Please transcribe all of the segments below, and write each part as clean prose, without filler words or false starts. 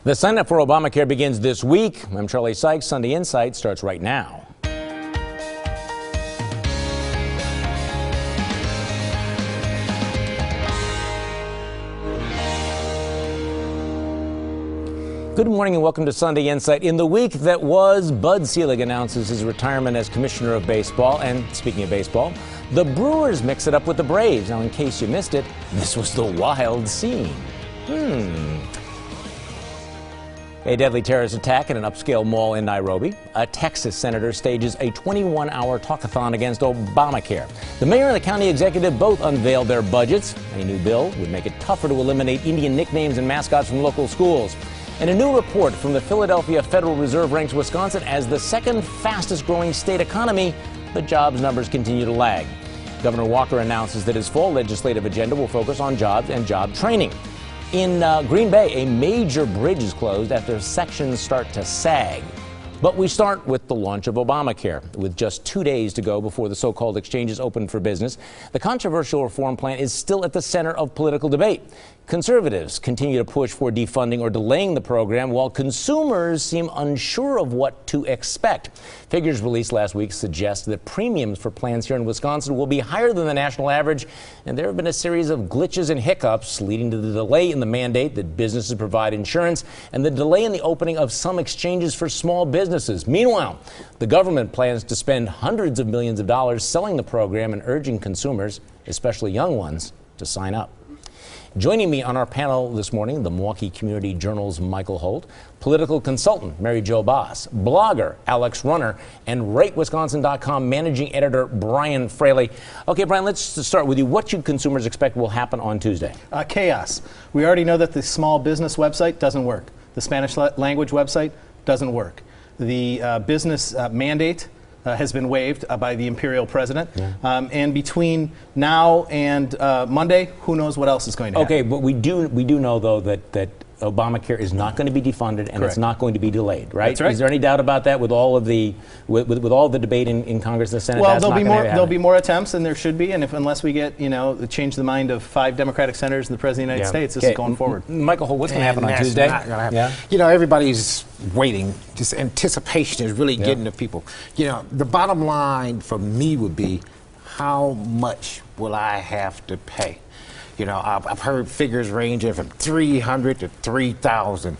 The sign up for Obamacare begins this week. I'm Charlie Sykes. Sunday Insight starts right now. Good morning and welcome to Sunday Insight. In the week that was, Bud Selig announces his retirement as commissioner of baseball. And speaking of baseball, the Brewers mix it up with the Braves. Now, in case you missed it, this was the wild scene. A deadly terrorist attack in an upscale mall in Nairobi. A Texas senator stages a 21-hour talkathon against Obamacare. The mayor and the county executive both unveiled their budgets. A new bill would make it tougher to eliminate Indian nicknames and mascots from local schools. And a new report from the Philadelphia Federal Reserve ranks Wisconsin as the second fastest growing state economy, but jobs numbers continue to lag. Governor Walker announces that his fall legislative agenda will focus on jobs and job training. In Green Bay, a major bridge is closed after sections start to sag. But we start with the launch of Obamacare. With just 2 days to go before the so-called exchanges open for business, the controversial reform plan is still at the center of political debate. Conservatives continue to push for defunding or delaying the program, while consumers seem unsure of what to expect. Figures released last week suggest that premiums for plans here in Wisconsin will be higher than the national average, and there have been a series of glitches and hiccups leading to the delay in the mandate that businesses provide insurance and the delay in the opening of some exchanges for small businesses. Meanwhile, the government plans to spend hundreds of millions of dollars selling the program and urging consumers, especially young ones, to sign up. Joining me on our panel this morning, the Milwaukee Community Journal's Michael Holt, political consultant Mary Jo Boss, blogger Alex Runner, and RateWisconsin.com managing editor Brian Fraley. Okay, Brian, let's start with you. What should consumers expect will happen on Tuesday? Chaos. We already know that the small business website doesn't work. The Spanish language website doesn't work. The business mandate has been waived by the imperial president. And between now and Monday, who knows what else is going to happen. Okay, but we do know, though, that Obamacare is not going to be defunded and Correct. It's not going to be delayed, right? That's right. Is there any doubt about that with all of the with all the debate in Congress and the Senate? Well, there'll be more attempts, and there should be, and unless we get, change the mind of 5 Democratic senators and the President of the United States, this is going forward. Michael Holt, what's going to happen on Tuesday? Everybody's waiting. Just anticipation is really getting to people. The bottom line for me would be, how much will I have to pay? I've heard figures ranging from $300 to $3,000.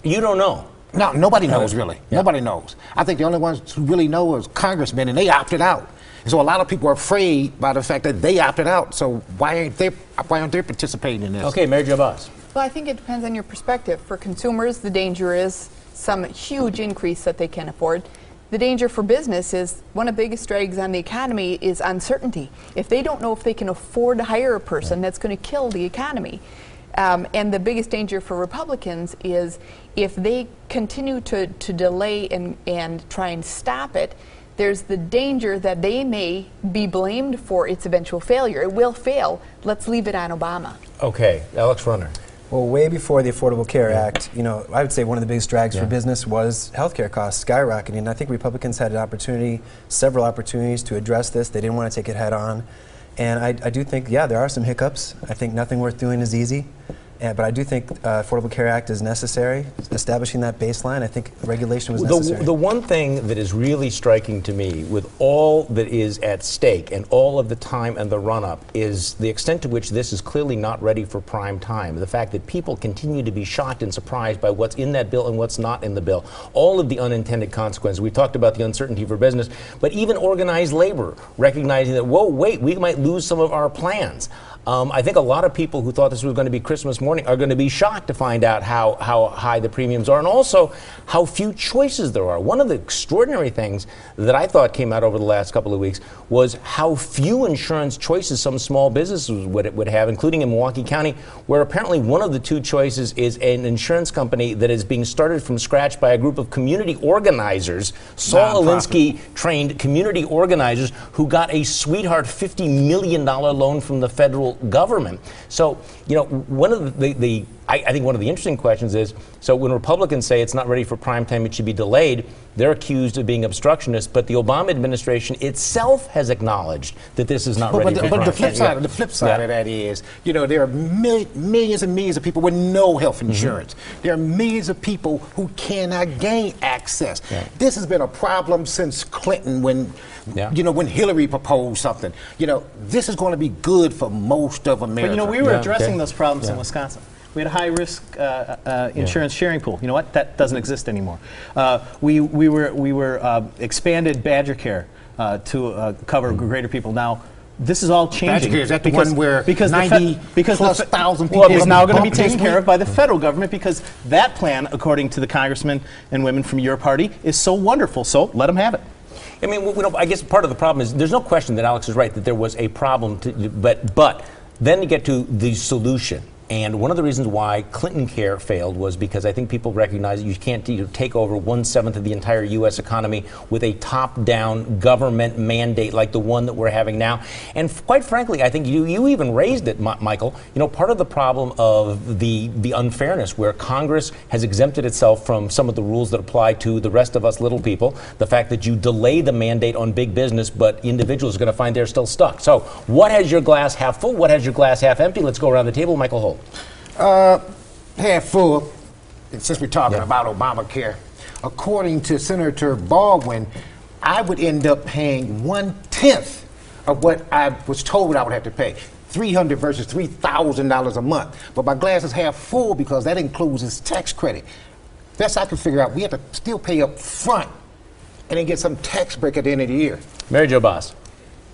You don't know. No, nobody knows really. Nobody knows. I think the only ones who really know is congressmen, and they opted out. And so a lot of people are afraid by the fact that they opted out. So why aren't they participating in this? Okay, Mary Jo Boss. Well, I think it depends on your perspective. For consumers, the danger is some huge increase that they can afford. The danger for business is one of the biggest drags on the economy is uncertainty. If they don't know if they can afford to hire a person, that's going to kill the economy. And the biggest danger for Republicans is if they continue to delay and try and stop it, there's the danger that they may be blamed for its eventual failure. It will fail. Let's leave it on Obama. Okay, Alex Runner. Well, way before the Affordable Care Act, I would say one of the biggest drags for business was healthcare costs skyrocketing. And I think Republicans had several opportunities to address this. They didn't want to take it head on. And I do think, there are some hiccups. I think nothing worth doing is easy. But I do think Affordable Care Act is necessary. Establishing that baseline, I think regulation was necessary. The one thing that is really striking to me with all that is at stake and all of the time and the run-up is the extent to which this is clearly not ready for prime time. The fact that people continue to be shocked and surprised by what's in that bill and what's not in the bill. All of the unintended consequences. We talked about the uncertainty for business, but even organized labor recognizing that, whoa, wait, we might lose some of our plans. I think a lot of people who thought this was going to be Christmas morning are going to be shocked to find out how high the premiums are and also how few choices there are. One of the extraordinary things that I thought came out over the last couple of weeks was how few insurance choices some small businesses would have, including in Milwaukee County, where apparently one of the 2 choices is an insurance company that is being started from scratch by a group of community organizers, Saul Alinsky trained community organizers who got a sweetheart $50 million loan from the federal government. So, one of the I think one of the interesting questions is, so when Republicans say it's not ready for prime time, it should be delayed, they're accused of being obstructionist, but the Obama administration itself has acknowledged that this is not ready for prime time. But the flip side of that is, there are millions and millions of people with no health insurance. There are millions of people who cannot gain access. This has been a problem since Clinton when Hillary proposed something. This is going to be good for most of America. But we were addressing those problems in Wisconsin. We had a high-risk insurance sharing pool. You know what? That doesn't exist anymore. We were expanded Badger Care to cover greater people. Now, this is all changing. Badger Care, is that the one where 90,000 people is now going to be taken care of by the federal government, because that plan, according to the congressmen and women from your party, is so wonderful. So let them have it. I mean, I guess part of the problem is there's no question that Alex is right that there was a problem, but then you get to the solution. And one of the reasons why Clinton Care failed was because I think people recognize that you can't take over 1/7 of the entire U.S. economy with a top-down government mandate like the one that we're having now. And quite frankly, I think you even raised it, Michael. Part of the problem of the unfairness where Congress has exempted itself from some of the rules that apply to the rest of us little people, the fact that you delay the mandate on big business, but individuals are going to find they're still stuck. So what has your glass half full? What has your glass half empty? Let's go around the table. Michael Holt. Half full, since we're talking about Obamacare, according to Senator Baldwin, I would end up paying 1/10 of what I was told I would have to pay. $300 versus $3,000 a month. But my glass is half full because that includes his tax credit. Best I can figure out, we have to still pay up front and then get some tax break at the end of the year. Mary Jo Boss.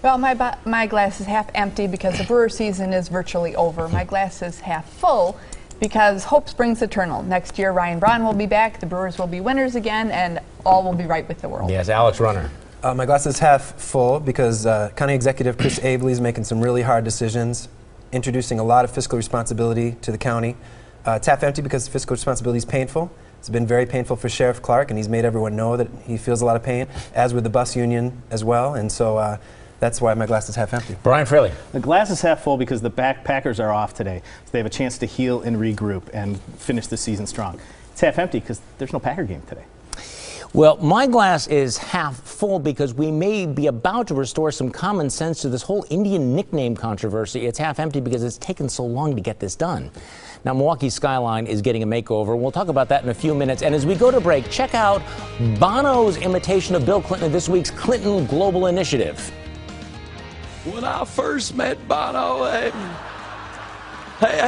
Well, my glass is half empty because the brewer season is virtually over. My glass is half full because hope springs eternal. Next year, Ryan Braun will be back, the Brewers will be winners again, and all will be right with the world. Yes, Alex Runner. My glass is half full because County Executive Chris Abele is making some really hard decisions, introducing a lot of fiscal responsibility to the county. It's half empty because fiscal responsibility is painful. It's been very painful for Sheriff Clark, and he's made everyone know that he feels a lot of pain, as with the bus union as well. And so that's why my glass is half empty. Brian Fraley. The glass is half full because the Packers are off today, so they have a chance to heal and regroup and finish the season strong. It's half empty because there's no Packer game today. Well, my glass is half full because we may be about to restore some common sense to this whole Indian nickname controversy. It's half empty because it's taken so long to get this done. Now, Milwaukee Skyline is getting a makeover. We'll talk about that in a few minutes. And as we go to break, check out Bono's imitation of Bill Clinton at this week's Clinton Global Initiative. When I first met Bono,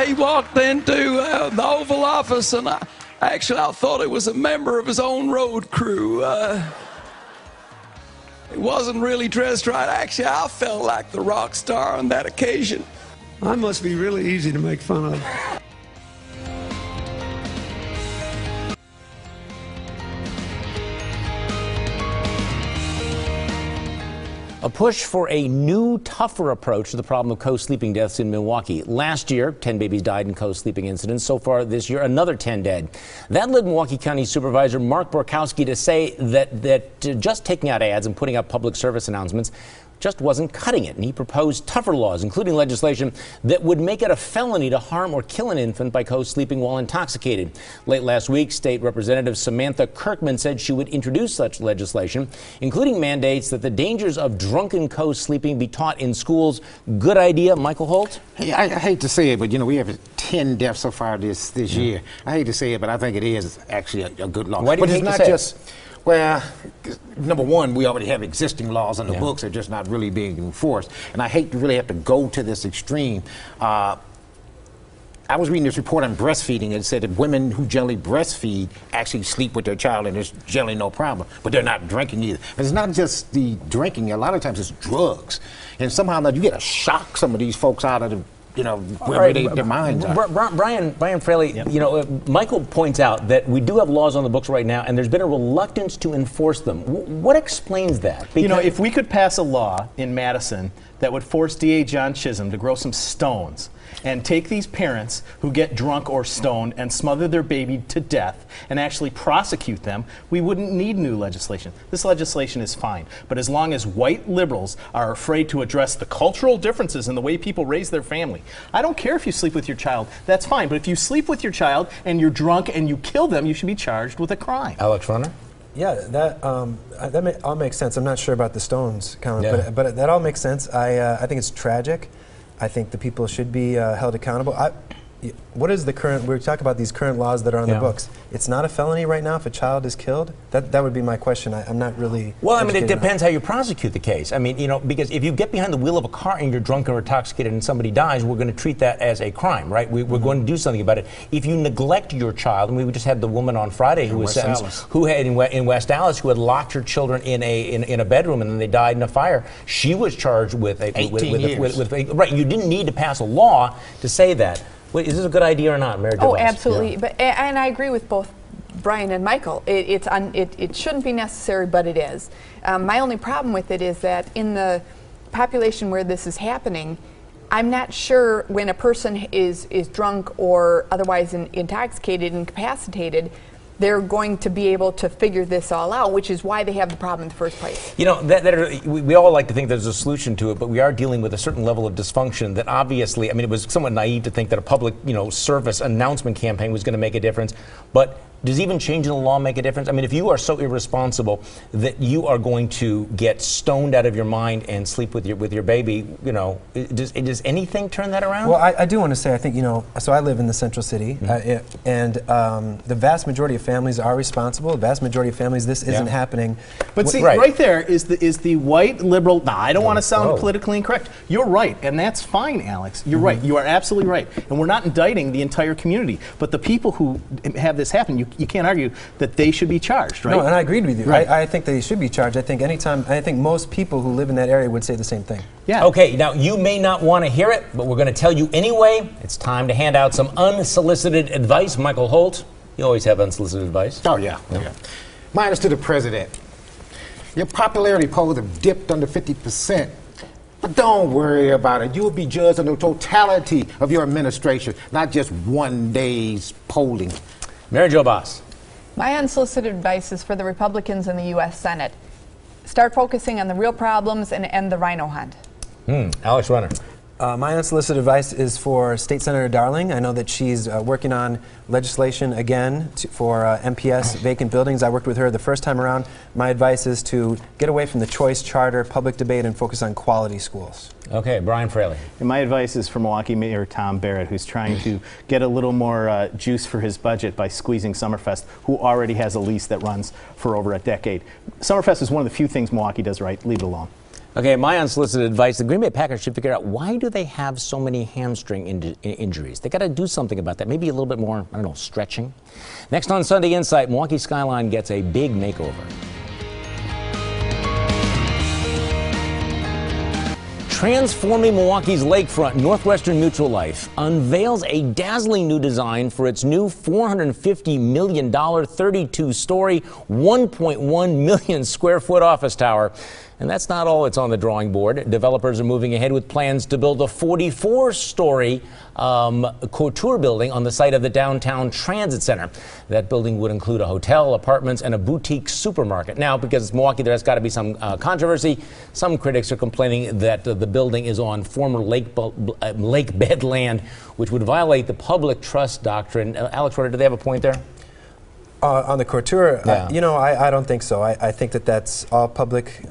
he walked into the Oval Office, and I thought it was a member of his own road crew. He wasn't really dressed right. Actually, I felt like the rock star on that occasion. I must be really easy to make fun of. A push for a new, tougher approach to the problem of co-sleeping deaths in Milwaukee. Last year, 10 babies died in co-sleeping incidents. So far this year, another 10 dead. That led Milwaukee County Supervisor Mark Borkowski to say that just taking out ads and putting out public service announcements just wasn't cutting it, and he proposed tougher laws, including legislation that would make it a felony to harm or kill an infant by co-sleeping while intoxicated. Late last week, State Representative Samantha Kirkman said she would introduce such legislation, including mandates that the dangers of drunken co-sleeping be taught in schools. Good idea, Michael Holt? Hey, I hate to say it, but we have 10 deaths so far this year. I hate to say it, but I think it is actually a good law. Why do you hate to say it? Well, number one, we already have existing laws on the books. They're just not really being enforced. And I hate to really have to go to this extreme. I was reading this report on breastfeeding. It said that women who generally breastfeed actually sleep with their child, and there's generally no problem. But they're not drinking either. And it's not just the drinking. A lot of times it's drugs. And somehow you get to shock some of these folks out of the where their minds are. Brian Fraley, Michael points out that we do have laws on the books right now, and there's been a reluctance to enforce them. What explains that? Because if we could pass a law in Madison that would force DA John Chisholm to grow some stones and take these parents who get drunk or stoned and smother their baby to death and actually prosecute them, we wouldn't need new legislation. This legislation is fine. But as long as white liberals are afraid to address the cultural differences in the way people raise their family, I don't care if you sleep with your child, that's fine. But if you sleep with your child and you're drunk and you kill them, you should be charged with a crime. Alex Runner? Yeah, that all makes sense. I'm not sure about the Stones comment, but that all makes sense. I think it's tragic. I think the people should be held accountable. What is the current? We talk about these current laws that are on the books. It's not a felony right now if a child is killed. That would be my question. I'm not really. Well, I mean, it depends how you prosecute the case. I mean, you know, because if you get behind the wheel of a car and you're drunk or intoxicated and somebody dies, we're going to treat that as a crime, right? We're going to do something about it. If you neglect your child, and we just had the woman on Friday who was sentenced, who had in West Dallas, who had locked her children in a bedroom and then they died in a fire. She was charged with 18 years. Right. You didn't need to pass a law to say that. Wait, is this a good idea or not, Mary Jo? Oh, absolutely. Yeah. And I agree with both Brian and Michael. It shouldn't be necessary, but it is. My only problem with it is that in the population where this is happening, I'm not sure when a person is drunk or otherwise intoxicated, incapacitated, they're going to be able to figure this all out, which is why they have the problem in the first place. You know, we all like to think there's a solution to it, but we are dealing with a certain level of dysfunction that obviously, I mean, it was somewhat naive to think that a public, service announcement campaign was going to make a difference, but does even changing the law make a difference? I mean, if you are so irresponsible that you are going to get stoned out of your mind and sleep with your baby, does anything turn that around? Well, I do want to say, I think, so I live in the central city, and the vast majority of families are responsible. The vast majority of families, this isn't happening. But see, right there is the white liberal. Now, I don't want to sound politically incorrect. You're right, and that's fine, Alex. You're right. You are absolutely right. And we're not indicting the entire community, but the people who have this happen, you can't argue that they should be charged, right? No, and I agreed with you. Right. I think they should be charged. I think most people who live in that area would say the same thing. Yeah. Okay, now you may not want to hear it, but we're going to tell you anyway. It's time to hand out some unsolicited advice. Michael Holt, you always have unsolicited advice. Oh, yeah. Mine is to the president. Your popularity polls have dipped under 50%. But don't worry about it. You will be judged on the totality of your administration, not just one day's polling. Mary Jo Boss. My unsolicited advice is for the Republicans in the U.S. Senate. Start focusing on the real problems and end the rhino hunt. Alex Runner. My unsolicited advice is for State Senator Darling. I know that she's working on legislation again for MPS vacant buildings. I worked with her the first time around. My advice is to get away from the choice, charter, public debate, and focus on quality schools. Okay, Brian Fraley. And my advice is for Milwaukee Mayor Tom Barrett, who's trying to get a little more juice for his budget by squeezing Summerfest, who already has a lease that runs for over a decade. Summerfest is one of the few things Milwaukee does right. Leave it alone. Okay, my unsolicited advice, the Green Bay Packers should figure out, why do they have so many hamstring injuries? They got to do something about that. Maybe a little bit more, I don't know, stretching. Next on Sunday Insight, Milwaukee Skyline gets a big makeover. Transforming Milwaukee's lakefront, Northwestern Mutual Life unveils a dazzling new design for its new $450 million, 32-story, 1.1 million square foot office tower. And that's not all that's on the drawing board. Developers are moving ahead with plans to build a 44-story couture building on the site of the downtown transit center. That building would include a hotel, apartments, and a boutique supermarket. Now, because it's Milwaukee, there's got to be some controversy. Some critics are complaining that the building is on former lake bed land, which would violate the public trust doctrine. Alex, do they have a point there? On the couture, I don't think so. I think that's all public.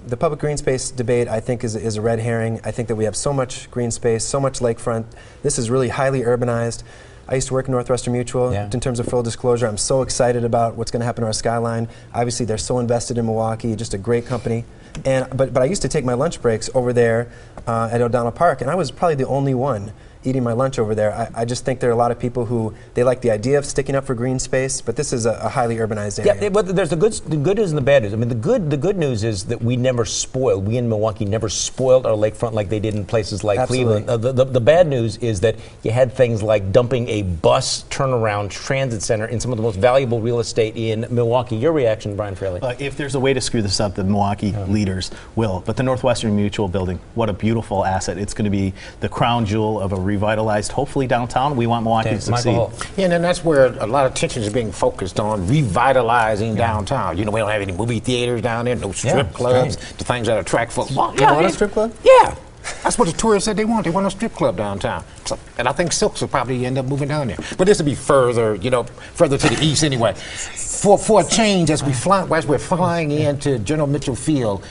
The public green space debate, I think, is a red herring. I think that we have so much green space, so much lakefront. This is really highly urbanized. I used to work at Northwestern Mutual. In terms of full disclosure, I'm so excited about what's going to happen to our Skyline. Obviously, they're so invested in Milwaukee, just a great company. But I used to take my lunch breaks over there at O'Donnell Park, and I was probably the only one eating my lunch over there. I just think there are a lot of people who, they like the idea of sticking up for green space, but this is a highly urbanized area. Yeah, but there's the good news and the bad news. I mean, the good news is that we in Milwaukee never spoiled our lakefront like they did in places like Cleveland. The bad news is that you had things like dumping a bus turnaround transit center in some of the most valuable real estate in Milwaukee. Your reaction, Brian Fraley? If there's a way to screw this up, the Milwaukee leaders will. But the Northwestern Mutual building, what a beautiful asset. It's going to be the crown jewel of a revitalized, hopefully downtown. We want Milwaukee to succeed. Michael. Yeah, and that's where a lot of attention is being focused on revitalizing downtown. You know, we don't have any movie theaters down there, no strip clubs, the things that attract folks. Well, You want a strip club? Yeah. That's what the tourists said they want. They want a strip club downtown. So, and I think Silks will probably end up moving down there. But this will be further, you know, further to the east anyway. For a change, as we're flying into General Mitchell Field,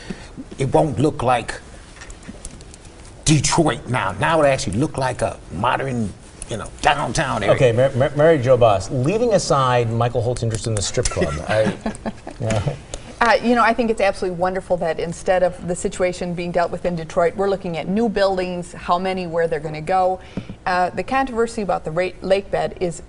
it won't look like Detroit now. Now it actually look like a modern, you know, downtown area. Okay, Mary Jo Boss, leaving aside Michael Holt's interest in the strip club, you know, I think it's absolutely wonderful that instead of the situation being dealt with in Detroit, we're looking at new buildings, how many, where they're going to go. The controversy about the lake bed is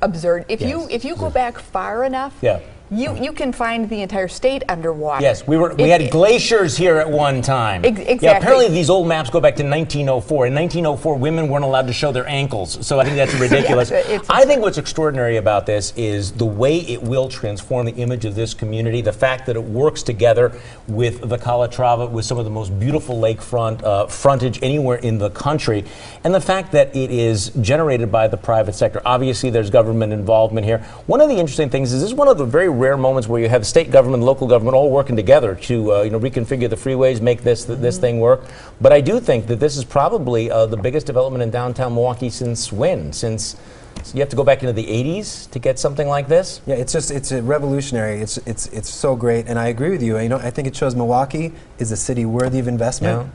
absurd. If you go back far enough, you can find the entire state underwater. Yes, we had glaciers here at one time. Exactly. Yeah, apparently these old maps go back to 1904. In 1904, women weren't allowed to show their ankles, so I think that's ridiculous. I think what's extraordinary about this is the way it will transform the image of this community, the fact that it works together with the Calatrava, with some of the most beautiful lakefront frontage anywhere in the country, and the fact that it is generated by the private sector. Obviously, there's government involvement here. One of the interesting things is this is one of the very rare moments where you have state government and local government all working together to you know, reconfigure the freeways, make this thing work. But I do think that this is probably the biggest development in downtown Milwaukee since when? Since you have to go back into the 80s to get something like this? Yeah, it's a revolutionary. It's so great, and I agree with you. You know, I think it shows Milwaukee is a city worthy of investment. Yeah.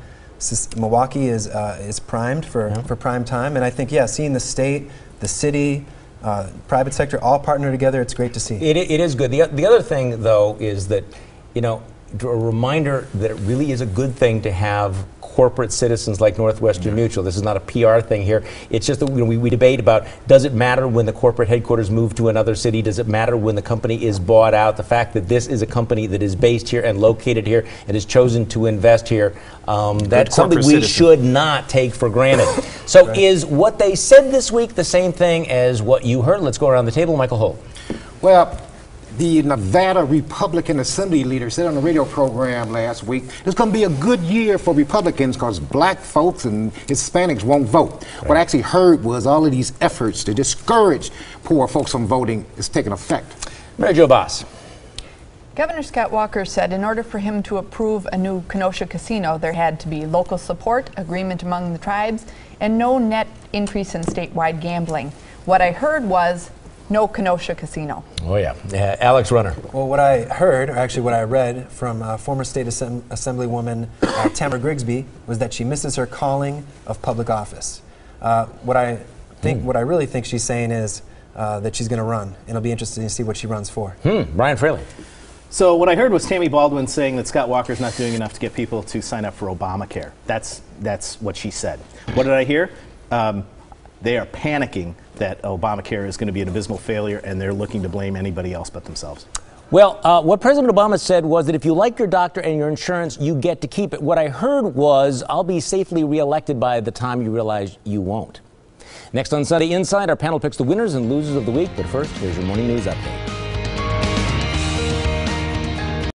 Milwaukee is primed for prime time, and I think seeing the state, the city, private sector all partner together, it's great to see. It is good. The other thing, though, is that, you know, a reminder that it really is a good thing to have corporate citizens like Northwestern Mutual. This is not a PR thing here. It's just that we debate about, does it matter when the corporate headquarters move to another city? Does it matter when the company is bought out? The fact that this is a company that is based here and located here and has chosen to invest here, that's something we should not take for granted. So is what they said this week the same thing as what you heard? Let's go around the table. Michael Holt. Well, the Nevada Republican Assembly leader said on the radio program last week, it's going to be a good year for Republicans because black folks and Hispanics won't vote. What I actually heard was all of these efforts to discourage poor folks from voting is taking effect. Mary Jo Boss. Governor Scott Walker said in order for him to approve a new Kenosha casino, there had to be local support, agreement among the tribes, and no net increase in statewide gambling. What I heard was no Kenosha casino. Oh yeah. Alex Runner. Well, what I heard, or actually what I read from former state assemblywoman Tamara Grigsby, was that she misses her calling of public office. What I really think she's saying is that she's going to run, and it'll be interesting to see what she runs for. Brian Fraley. So what I heard was Tammy Baldwin saying that Scott Walker's not doing enough to get people to sign up for Obamacare. That's what she said. What did I hear? They are panicking that Obamacare is going to be an abysmal failure, and they're looking to blame anybody else but themselves. Well, what President Obama said was that if you like your doctor and your insurance, you get to keep it. What I heard was, I'll be safely reelected by the time you realize you won't. Next on Sunday Inside, our panel picks the winners and losers of the week. But first, here's your morning news update.